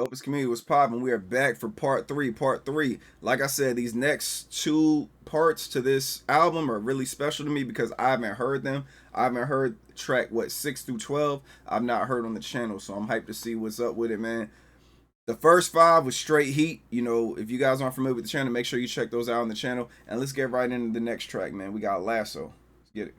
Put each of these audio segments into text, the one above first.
Dopest Community was popping. We are back for part three. Part three. Like I said, these next two parts to this album are really special to me because I haven't heard them. I haven't heard track what 6 through 12. I've not heard on the channel, so I'm hyped to see what's up with it, man. The first five was straight heat. You know, if you guys aren't familiar with the channel, make sure you check those out on the channel. And let's get right into the next track, man. We got Lasso. Let's get it.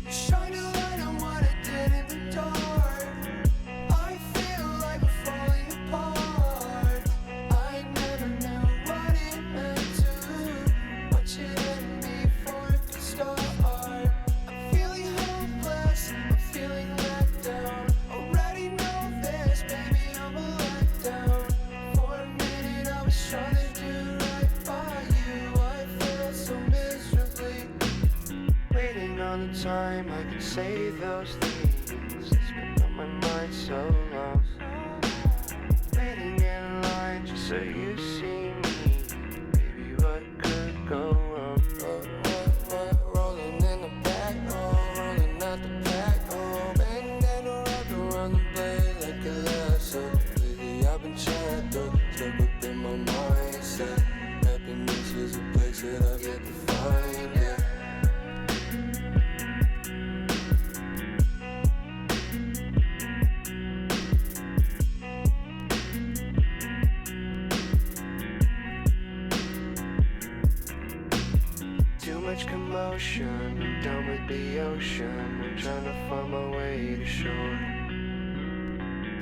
Shine a light on what I did in the dark. I feel like we're falling apart. I never knew what it meant to. What you did me for it to start. I'm feeling hopeless, I'm feeling let down. Already know this, baby, I'm a letdown. For a minute I was trying to do right by you. I feel so miserably. Waiting on the time I can say those things. It's been on my mind so long. Waiting in line just so you see me. Baby, what could go wrong? Rolling in the back, rolling out the back, bandana wrapped around the blade like a lasso. Lately I've been shackled, stuck within my mindset. Happiness is a place that I've yet to find, yeah. Too much commotion, I'm done with the ocean. I'm trying to find my way to shore.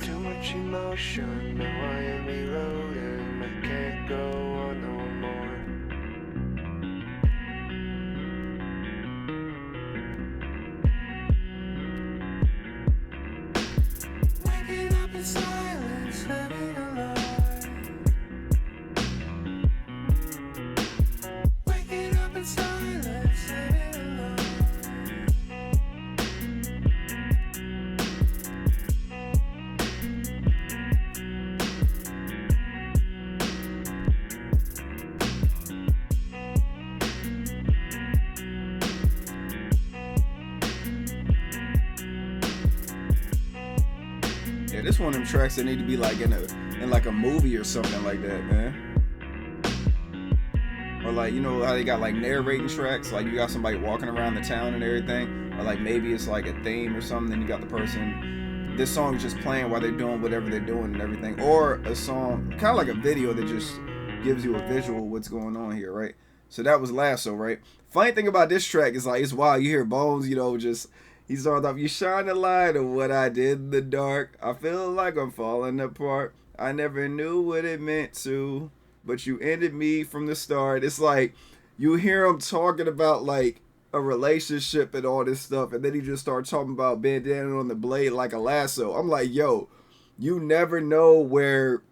Too much emotion, now I am eroding. I can't go on no more. Waking up in silence, living alone. Waking up in silence, living alone. Yeah, this one of them tracks that need to be like in like a movie or something like that, man. Or like, you know how they got like narrating tracks, like you got somebody walking around the town and everything, or like maybe it's like a theme or something, then you got the person, this song is just playing while they're doing whatever they're doing and everything, or a song, kind of like a video that just gives you a visual of what's going on here, right? So that was Lasso, right? Funny thing about this track is like, it's wild, you hear Bones, you know, just, he started off, you shine the light on what I did in the dark, I feel like I'm falling apart, I never knew what it meant to, but you ended me from the start. It's like you hear him talking about like a relationship and all this stuff, and then he just starts talking about bandana on the blade like a lasso. I'm like, yo, you never know where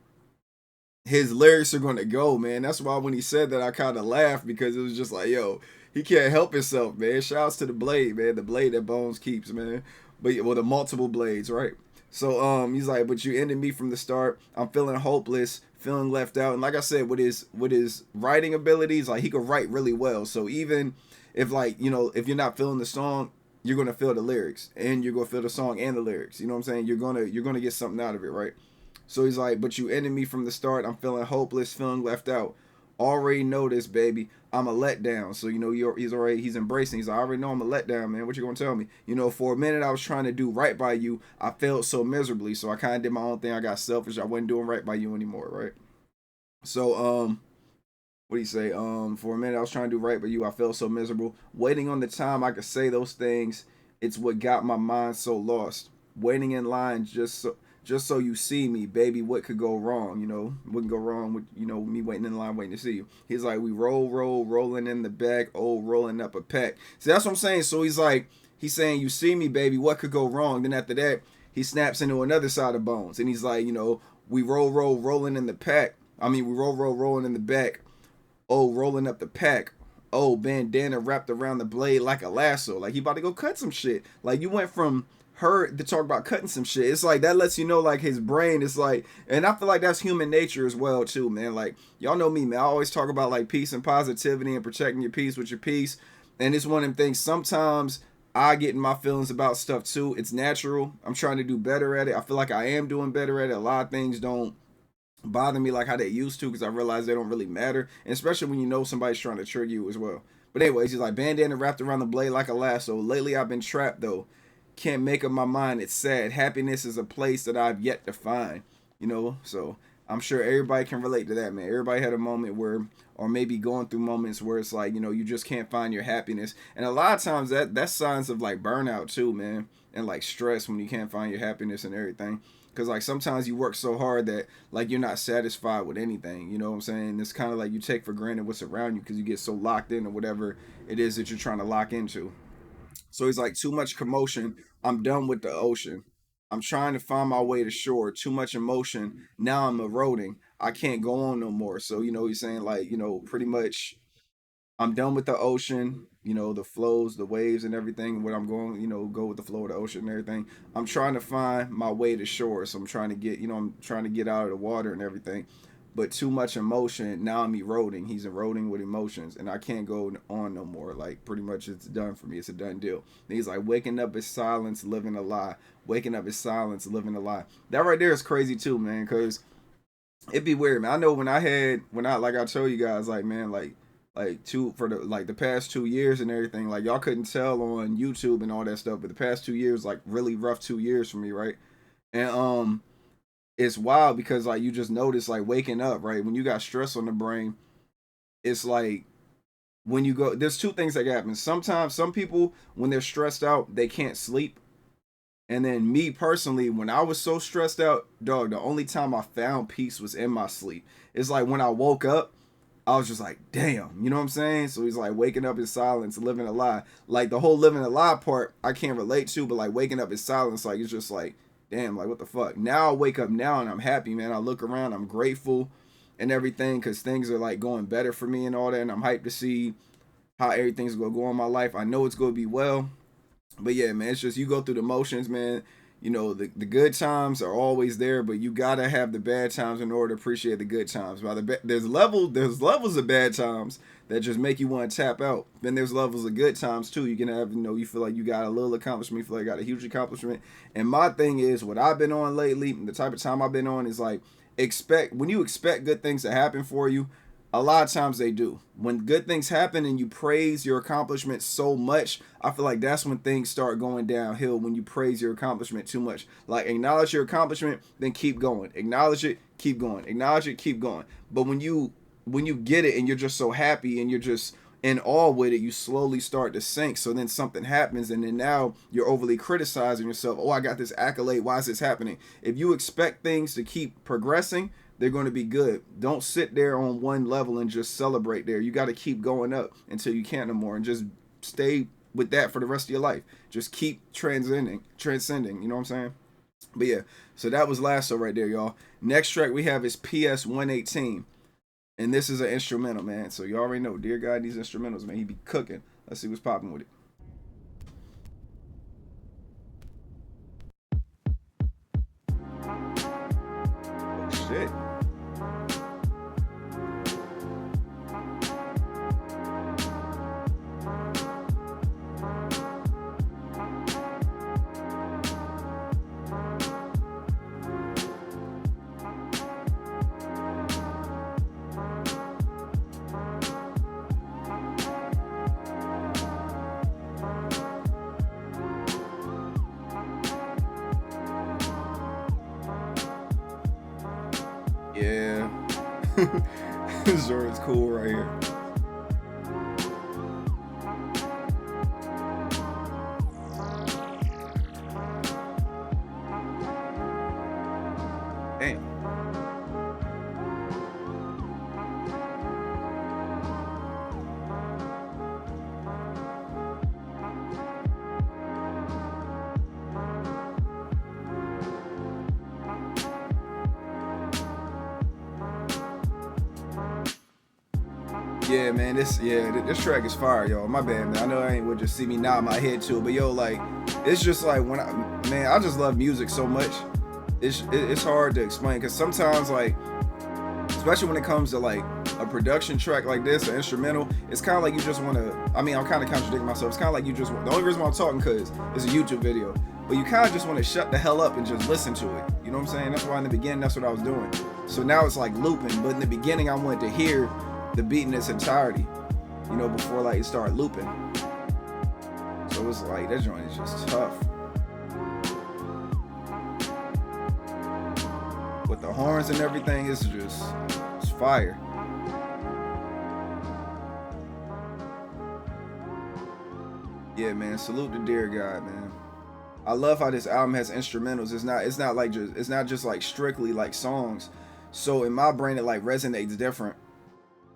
his lyrics are gonna go, man. That's why when he said that, I kind of laughed because it was just like, yo, he can't help himself, man. Shouts to the blade, man, the blade that Bones keeps, man. But well, the multiple blades, right? So he's like, but you ended me from the start. I'm feeling hopeless, feeling left out. And like I said, with his writing abilities, like he could write really well. So even if like, you know, if you're not feeling the song, you're gonna feel the lyrics. And you're gonna feel the song and the lyrics. You know what I'm saying? You're gonna get something out of it, right? So he's like, but you ended me from the start. I'm feeling hopeless, feeling left out. Already know this, baby. I'm a letdown. So, you know, he's embracing. He's like, I already know I'm a letdown, man. What you gonna tell me? You know, for a minute I was trying to do right by you. I failed so miserably. So I kind of did my own thing. I got selfish. I wasn't doing right by you anymore, right? So, what do you say? For a minute I was trying to do right by you. I felt so miserable. Waiting on the time I could say those things. It's what got my mind so lost. Waiting in line just so you see me, baby, what could go wrong? You know, what can go wrong with, you know, me waiting in line, waiting to see you. He's like, we rolling in the back, rolling up a pack. See, that's what I'm saying. So he's like, he's saying, you see me, baby, what could go wrong? Then after that, he snaps into another side of Bones. And he's like, you know, we rolling in the pack. I mean, we rolling in the back. Rolling up the pack. Bandana wrapped around the blade like a lasso. Like he about to go cut some shit. Like you went from heard the talk about cutting some shit. It's like that lets you know like his brain is like, and I feel like that's human nature as well too, man. Like y'all know me, man. I always talk about like peace and positivity and protecting your peace with your peace. And it's one of them things. Sometimes I get in my feelings about stuff too. It's natural. I'm trying to do better at it. I feel like I am doing better at it. A lot of things don't bother me like how they used to because I realize they don't really matter. And especially when you know somebody's trying to trigger you as well. But anyways, he's like bandana wrapped around the blade like a lasso. Lately I've been trapped though. Can't make up my mind. It's sad. Happiness is a place that I've yet to find. You know, so I'm sure everybody can relate to that, man. Everybody had a moment where, or maybe going through moments where it's like, you know, you just can't find your happiness. And a lot of times that's signs of like burnout too, man. And like stress when you can't find your happiness and everything. Because like sometimes you work so hard that like you're not satisfied with anything. You know what I'm saying? It's kind of like you take for granted what's around you because you get so locked in or whatever it is that you're trying to lock into. So he's like, too much commotion. I'm done with the ocean. I'm trying to find my way to shore. Too much emotion. Now I'm eroding. I can't go on no more. So, you know, he's saying like, you know, pretty much I'm done with the ocean, you know, the flows, the waves and everything. When I'm going, you know, go with the flow of the ocean and everything. I'm trying to find my way to shore. So I'm trying to get, you know, I'm trying to get out of the water and everything. But too much emotion, now I'm eroding. He's eroding with emotions, and I can't go on no more. Like, pretty much it's done for me. It's a done deal. And he's like, waking up is silence, living a lie. Waking up is silence, living a lie. That right there is crazy too, man, because it'd be weird, man. I know like I told you guys, like, man, like two for the past 2 years and everything, like y'all couldn't tell on YouTube and all that stuff, but the past 2 years, like really rough 2 years for me, right? And it's wild because like you just notice like waking up, right? When you got stress on the brain, it's like when you go, there's two things that happen. Sometimes some people when they're stressed out, they can't sleep. And then me personally, when I was so stressed out, dog, the only time I found peace was in my sleep. It's like when I woke up, I was just like, damn, you know what I'm saying? So he's like waking up in silence, living a lie. Like the whole living a lie part, I can't relate to, but like waking up in silence, like it's just like, damn, like what the fuck? Now I wake up now and I'm happy, man. I look around, I'm grateful and everything because things are like going better for me and all that. And I'm hyped to see how everything's gonna go in my life. I know it's gonna be well. But yeah, man, it's just you go through the motions, man. You know, the good times are always there, but you gotta have the bad times in order to appreciate the good times. By there's levels of bad times that just make you want to tap out. Then there's levels of good times too. You can have, you know, you feel like you got a little accomplishment, you feel like you got a huge accomplishment. And my thing is, what I've been on lately, the type of time I've been on is like when you expect good things to happen for you, a lot of times they do. When good things happen and you praise your accomplishment so much, I feel like that's when things start going downhill, when you praise your accomplishment too much. Like acknowledge your accomplishment, then keep going. Acknowledge it, keep going. Acknowledge it, keep going. But when you get it and you're just so happy and you're just in awe with it, you slowly start to sink. So then something happens and then now you're overly criticizing yourself. Oh, I got this accolade. Why is this happening? If you expect things to keep progressing, they're going to be good. Don't sit there on one level and just celebrate there. You got to keep going up until you can't no more and just stay with that for the rest of your life. Just keep transcending, you know what I'm saying? But yeah, so that was Lasso right there, y'all. Next track we have is PS 118. And this is an instrumental, man. So you already know, Deergod, these instrumentals, man, he be cooking. Let's see what's popping with it. Oh, shit. Yeah. Zord's cool right here. Damn. Yeah, man, this track is fire, y'all. My bad, man. I know I ain't would just see me nod my head to it, but yo, like, it's just like I just love music so much. It's hard to explain because sometimes, like, especially when it comes to like a production track like this, an instrumental, it's kind of like you just want to. I mean, I'm kind of contradicting myself. It's kind of like you just. The only reason why I'm talking because it's a YouTube video, but you kind of just want to shut the hell up and just listen to it. You know what I'm saying? That's why in the beginning, that's what I was doing. So now it's like looping, but in the beginning, I wanted to hear the beat in its entirety, you know, before like it started looping. So it's like that joint is just tough. With the horns and everything, it's fire. Yeah, man, salute to Deergod, man. I love how this album has instrumentals. It's not just like strictly like songs. So in my brain it like resonates different.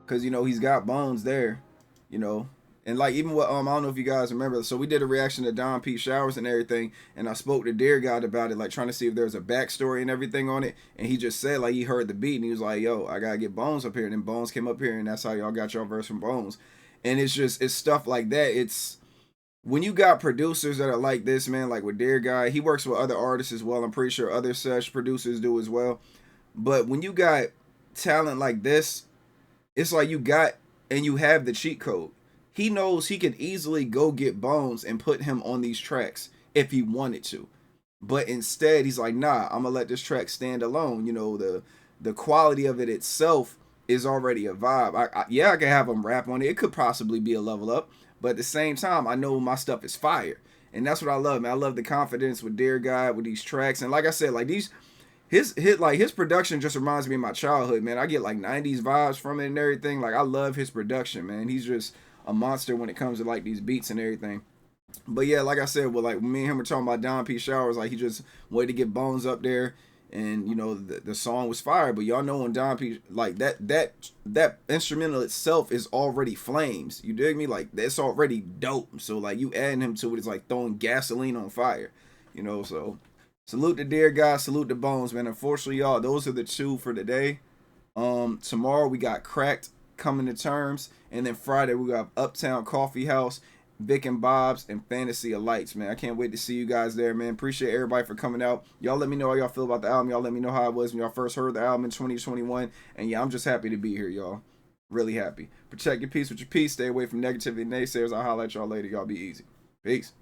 Cause you know he's got Bones there, you know, and like even what I don't know if you guys remember. So we did a reaction to Don Pete Showers and everything, and I spoke to Deergod about it, like trying to see if there's a backstory and everything on it. And he just said like he heard the beat and he was like, "Yo, I gotta get Bones up here." And then Bones came up here, and that's how y'all got your verse from Bones. And it's stuff like that. It's when you got producers that are like this, man. Like with Deergod, he works with other artists as well. I'm pretty sure other such producers do as well. But when you got talent like this, it's like you got and you have the cheat code. He knows he could easily go get Bones and put him on these tracks if he wanted to. But instead, he's like, nah, I'm going to let this track stand alone. You know, the quality of it itself is already a vibe. I can have him rap on it. It could possibly be a level up. But at the same time, I know my stuff is fire. And that's what I love, man. I love the confidence with Deergod, with these tracks. And like I said, like his production just reminds me of my childhood, man. I get like 90s vibes from it and everything. Like I love his production, man. He's just a monster when it comes to like these beats and everything. But yeah, like I said, well, like me and him were talking about Don P. Showers, like he just wanted to get Bones up there, and you know the song was fire. But y'all know when Don P. like that instrumental itself is already flames. You dig me? Like that's already dope. So like you adding him to it is like throwing gasoline on fire. You know, so. Salute to Deergod, salute to Bones, man. Unfortunately, y'all, those are the two for today. Tomorrow we got Cracked coming to terms, and then Friday we got Uptown Coffee House, Vic and Bob's, and Fantasy of Lights, man. I can't wait to see you guys there, man. Appreciate everybody for coming out. Y'all let me know how y'all feel about the album. Y'all let me know how it was when y'all first heard the album in 2021. And yeah, I'm just happy to be here, y'all. Really happy. Protect your peace with your peace. Stay away from negativity and naysayers. I'll holler at y'all later. Y'all be easy. Peace.